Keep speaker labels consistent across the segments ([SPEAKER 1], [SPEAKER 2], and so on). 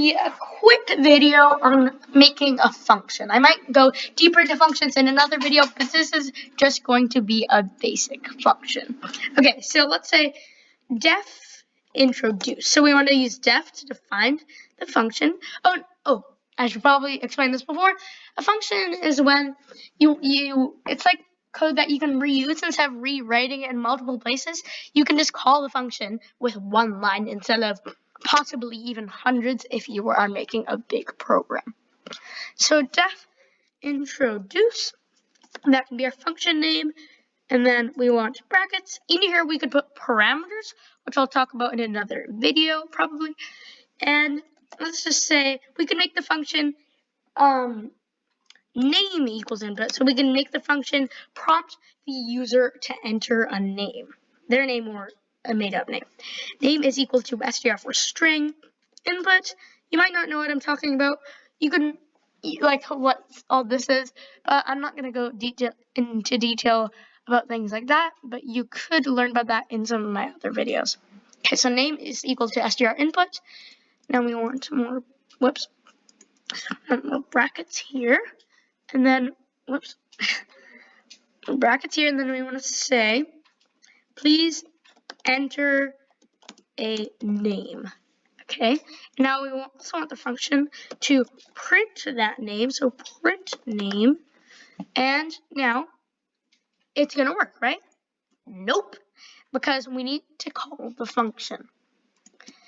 [SPEAKER 1] be a quick video on making a function. I might go deeper into functions in another video, but this is just going to be a basic function. Okay, so let's say def introduce. So we want to use def to define the function. Oh, I should probably explain this before. A function is when it's like code that you can reuse instead of rewriting it in multiple places. You can just call the function with one line instead of possibly even hundreds if you are making a big program. So def introduce, that can be our function name, and then we want brackets. In here we could put parameters, which I'll talk about in another video probably. And let's just say we can make the function name equals input, so we can make the function prompt the user to enter a name, their name or a made-up name. Name is equal to str for string. Input, you might not know what I'm talking about. You can like what all this is, but I'm not going to go into detail about things like that, but you could learn about that in some of my other videos. Okay, so name is equal to str input. Now we want more, more brackets here, and then, brackets here, and then we want to say, please enter a name. Okay, now we also want the function to print that name, so print name, and now it's going to work, right? Nope, because we need to call the function.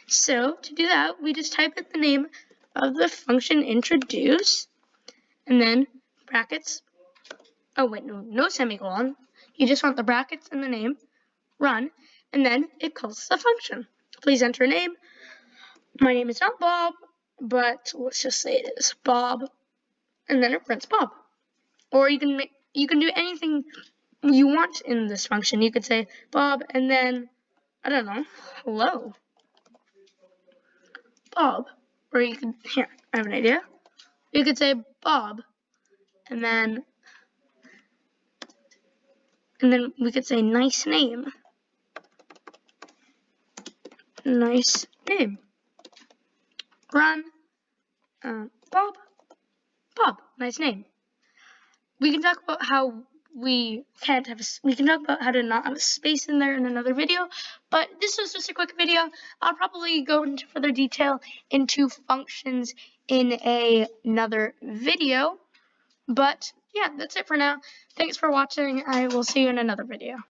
[SPEAKER 1] So to do that, we just type in the name of the function introduce, and then brackets. Oh wait, no semicolon. You just want the brackets and the name, run, and then it calls the function. Please enter a name. My name is not Bob, but let's just say it is Bob, and then it prints Bob. Or you can do anything you want in this function. You could say Bob, and then I don't know, hello, Bob. Or you could, here, I have an idea. You could say Bob, and then we could say nice name. Nice name. Run. Bob. Nice name. We can talk about how we can talk about how to not have a space in there in another video, but this was just a quick video. I'll probably go into further detail into functions in another video, but yeah, that's it for now. Thanks for watching. I will see you in another video.